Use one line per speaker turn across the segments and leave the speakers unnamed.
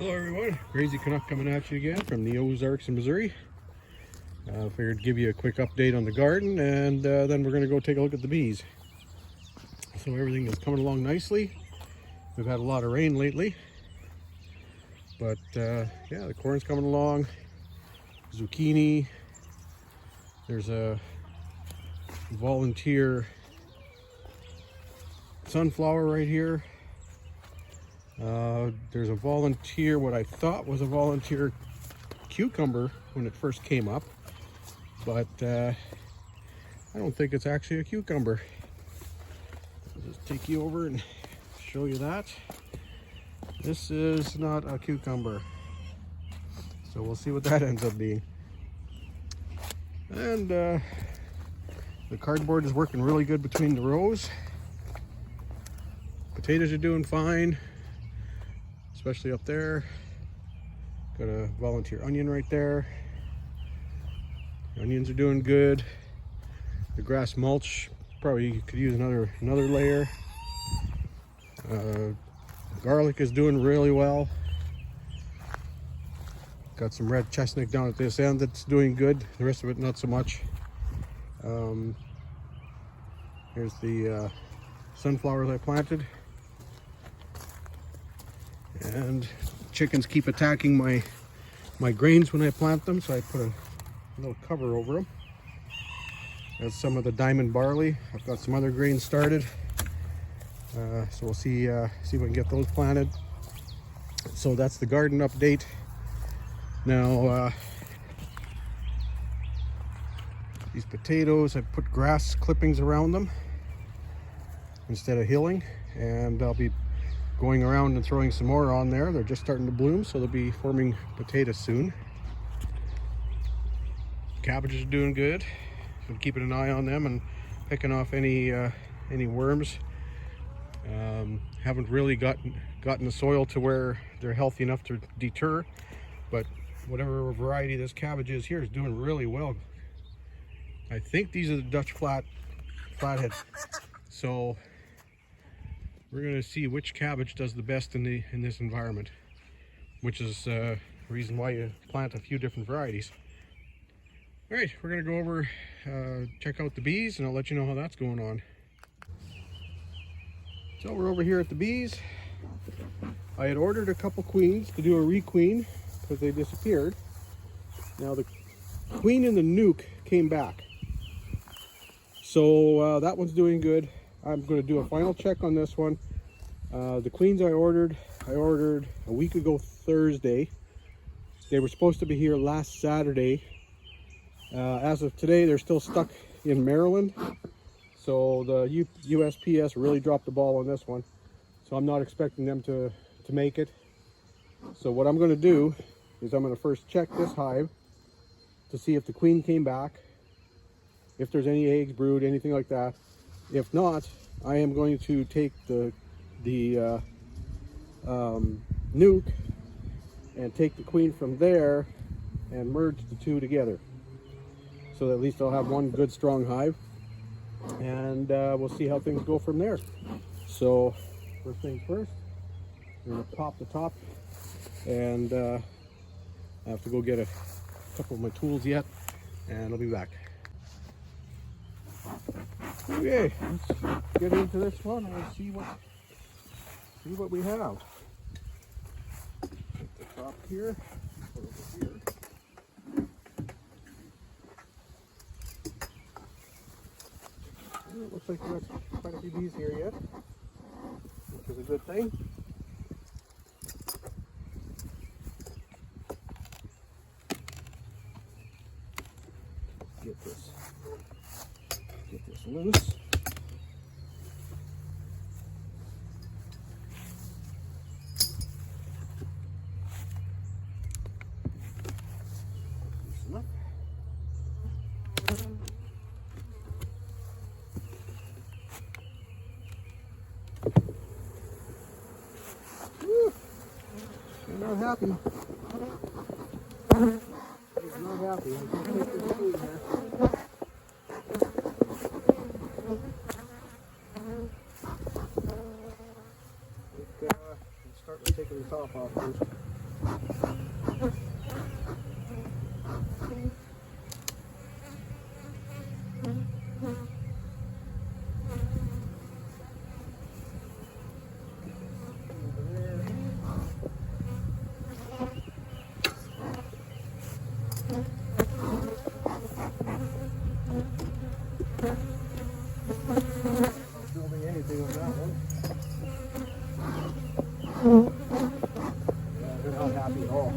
Hello everyone, Crazy Canuck coming at you again from the Ozarks in Missouri. Figured to give you a quick update on the garden, and then we're going to go take a look at the bees. So everything is coming along nicely. We've had a lot of rain lately, but yeah, the corn's coming along. Zucchini. There's a volunteer sunflower right here. There's a volunteer, what I thought was a volunteer cucumber when it first came up, but I don't think it's actually a cucumber. I'll just take you over and show you that. This is not a cucumber, so we'll see what that ends up being. And the cardboard is working really good between the rows. Potatoes are doing fine, especially up there. Got a volunteer onion right there. Onions are doing good. The grass mulch probably could use another layer. Garlic is doing really well. Got some red chestnut down at this end that's doing good. The rest of it not so much. Here's the sunflowers I planted. And chickens keep attacking my grains when I plant them, so I put a little cover over them. That's some of the diamond barley. I've got some other grains started, so we'll see if we can get those planted. So that's the garden update. Now these potatoes, I put grass clippings around them instead of hilling, and I'll be going around and throwing some more on there. They're just starting to bloom, so they'll be forming potatoes soon. Cabbages are doing good. I'm keeping an eye on them and picking off any worms. Haven't really gotten the soil to where they're healthy enough to deter, but whatever variety this cabbage is here is doing really well. I think these are the Dutch flathead. So we're going to see which cabbage does the best in this environment, which is the reason why you plant a few different varieties. All right, we're going to go over, check out the bees, and I'll let you know how that's going on. So we're over here at the bees. I had ordered a couple queens to do a requeen because they disappeared. Now the queen and the nuke came back. So that one's doing good. I'm going to do a final check on this one. The queens I ordered a week ago Thursday. They were supposed to be here last Saturday. As of today, they're still stuck in Maryland. So the USPS really dropped the ball on this one. So I'm not expecting them to make it. So what I'm going to do is I'm going to first check this hive to see if the queen came back, if there's any eggs brood, anything like that. If not, I am going to take the nuke and take the queen from there and merge the two together, so that at least I'll have one good strong hive, and we'll see how things go from there. So first things first, I'm going to pop the top, and I have to go get a couple of my tools yet, and I'll be back. Okay, let's get into this one and see what we have. At the top here, put over here. It looks like we've got quite a few bees here yet, which is a good thing. Get this loose. Loosen up. Woo. They're not happy. They're not happy. I can take this food here. Start with taking the top off first. Building anything on that one. Yeah, they're not happy at all.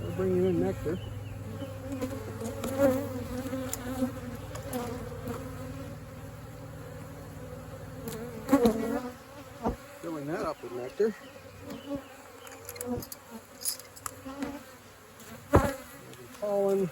They're bringing in nectar. Filling that up with nectar. Pollen.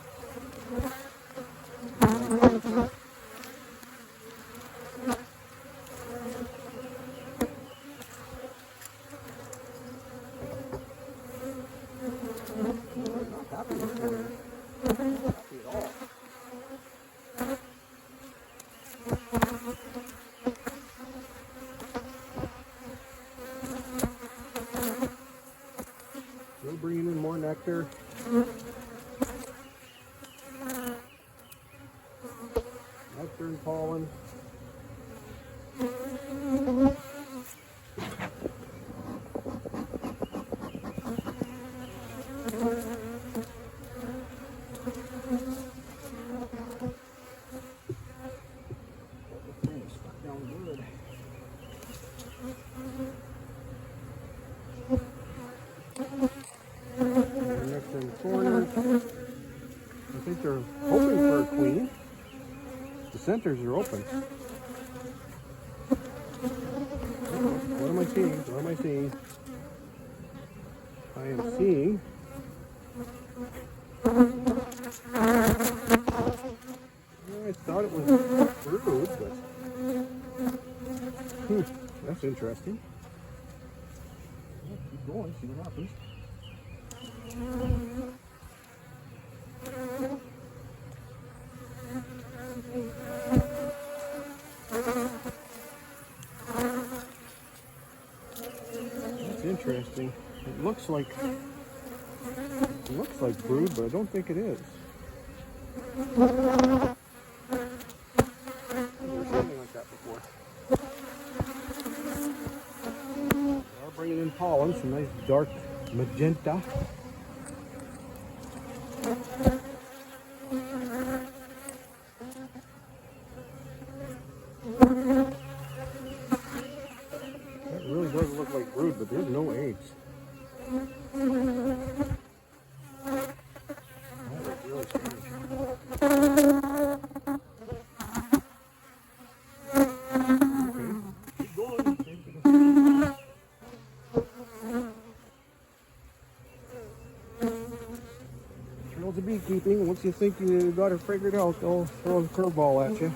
We're bringing in more nectar. Nectar and pollen. Nectar in the corners. I think they're hoping for a queen. The centers are open. What am I seeing? What am I seeing? I am seeing I thought it was brood, but that's interesting. Well, keep going, see what happens. That's interesting. It looks like brood, but I don't think it is. I've never seen anything like that before. We're bringing in pollen, some nice dark magenta. That really does look like brood, but there's no eggs. That is really strange. Okay, keep going. Trails of beekeeping. Once you think you got it figured out, they'll throw a curveball at you.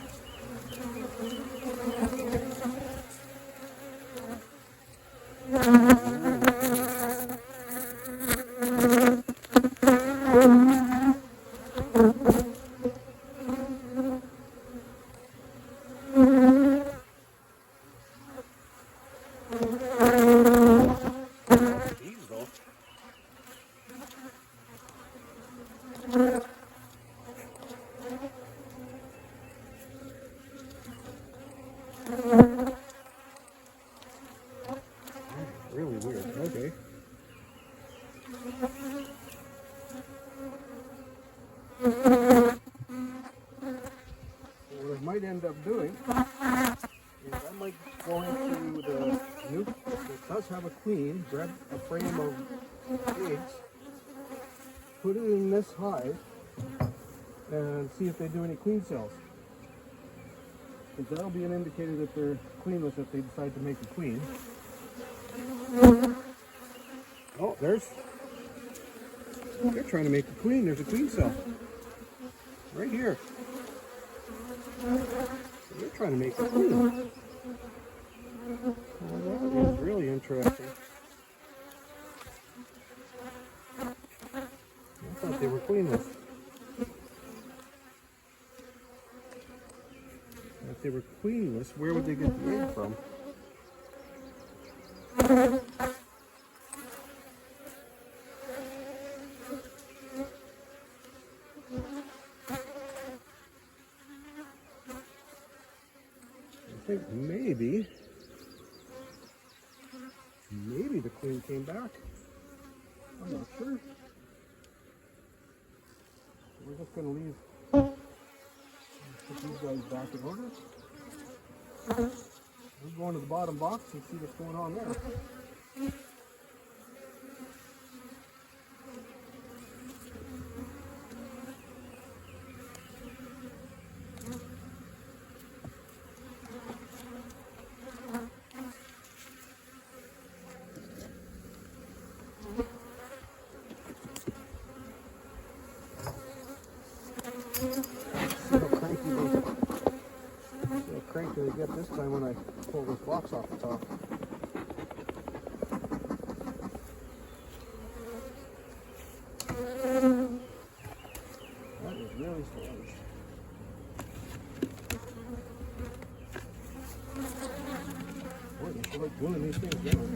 Really weird. Okay. What I might end up doing is I might go into the nuke that does have a queen, grab a frame of eggs, put it in this hive, and see if they do any queen cells. Because that'll be an indicator that they're queenless if they decide to make a queen. Oh, they're trying to make a queen. There's a queen cell. Right here. They're trying to make a queen. Oh, that is really interesting. I thought they were queenless. If they were queenless, where would they get the egg from? I think maybe the queen came back. I'm not sure. We're just going to leave. Put these guys back in order. We're going to the bottom box and see what's going on there. See how cranky they get this time when I pull this box off the top. That is really strange. Boy, they feel like gluing these things down.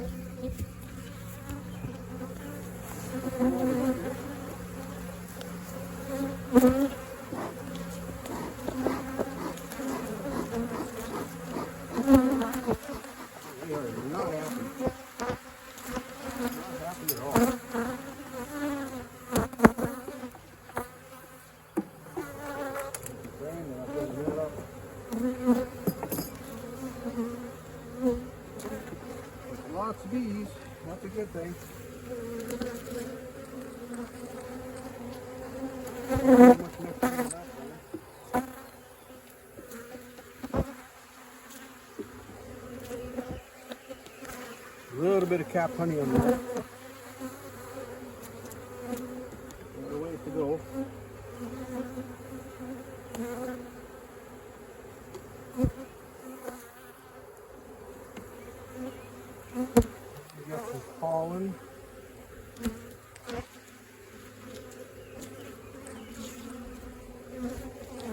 They are not happy. Not happy at all. Lots of bees. That's a good thing. A little bit of cap honey on there. What a way to go. We got some pollen.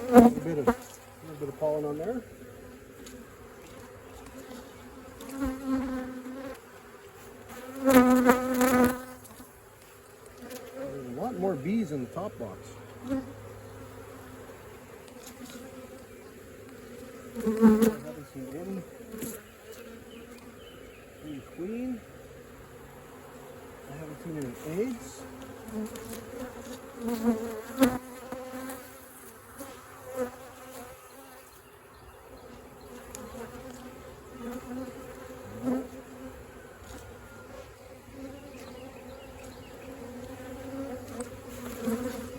A little bit of pollen on there. There's a lot more bees in the top box. I haven't seen any queen. I haven't seen any eggs.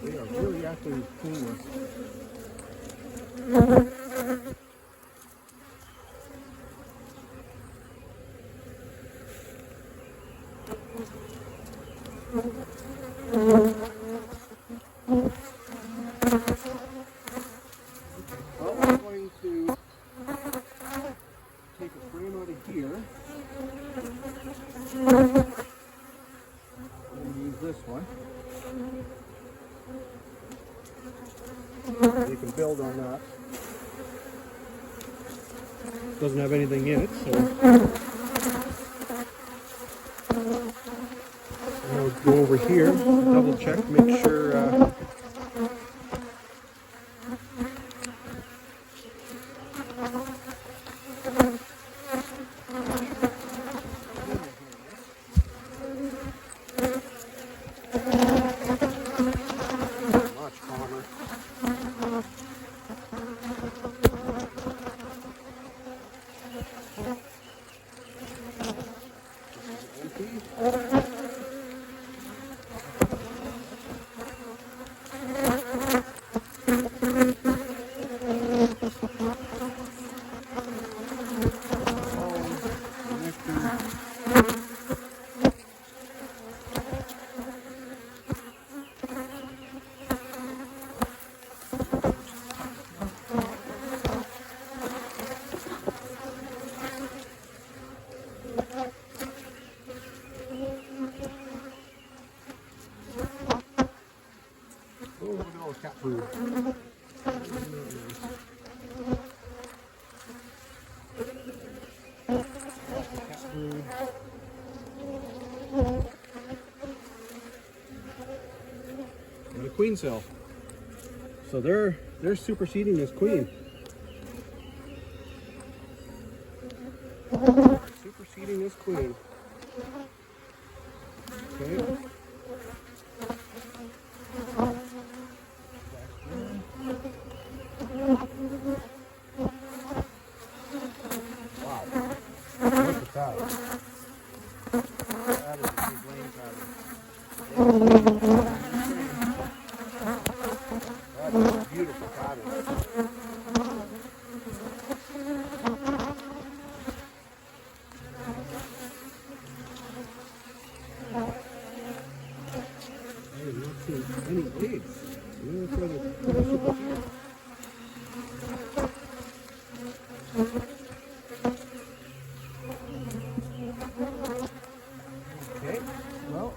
They are really actually clean. Well, I'm going to take a frame out of here. I'm going to use this one. You can build on that. Doesn't have anything in it, so I'll go over here, double check, make sure much calmer. Oh, look at all the cat food. Cat food. queen cell. So they're superseding this queen. Superseding this queen. Okay. Wow. Look at that. That is a big lane pattern. That is a beautiful pattern. I have not seen any eggs. I'm going to try to put a super here. Okay, well.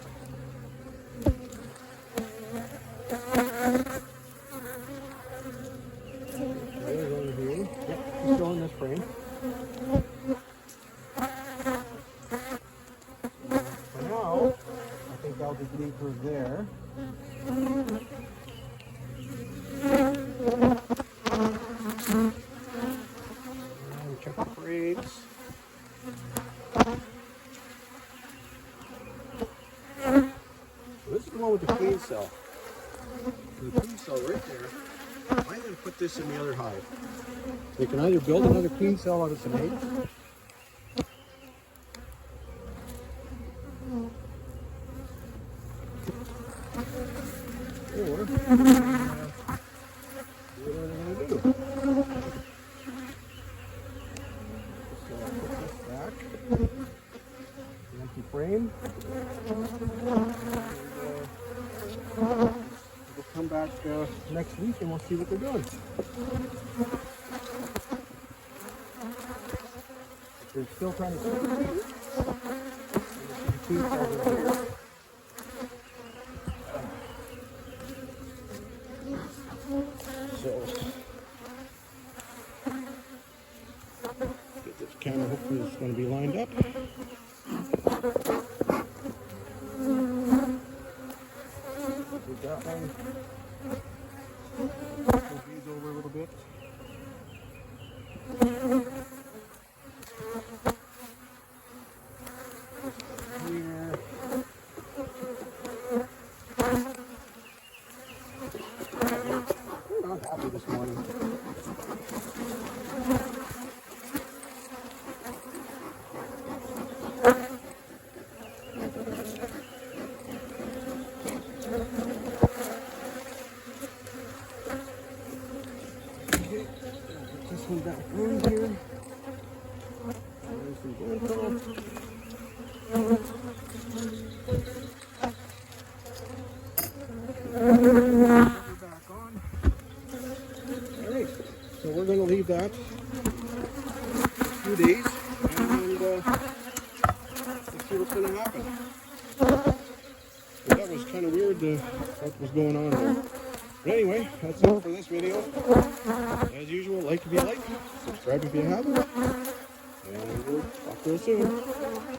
There's over here. Yep, she's still in this frame. For now, I think I'll just leave her there. And check the brakes. So this is the one with the queen cell. The queen cell right there. I'm going to put this in the other hive. You can either build another queen cell out of some eggs, or do what I'm going to do. So I'll put this back. The empty frame. And, we'll come back next week and we'll see what they're doing. They're still trying to keep the queen cells over here. So get this camera, hopefully it's going to be lined up. Move that one. Move these over a little bit. Here. I'm not happy this morning. Okay, put this one back on here. There's some Blanco. Back on. Alright, so we're going to leave that a few days and let's see what's going to happen. But that was kind of weird what was going on there. But anyway, that's it for this video. As usual, like if you like, subscribe if you haven't, and we'll talk to you soon.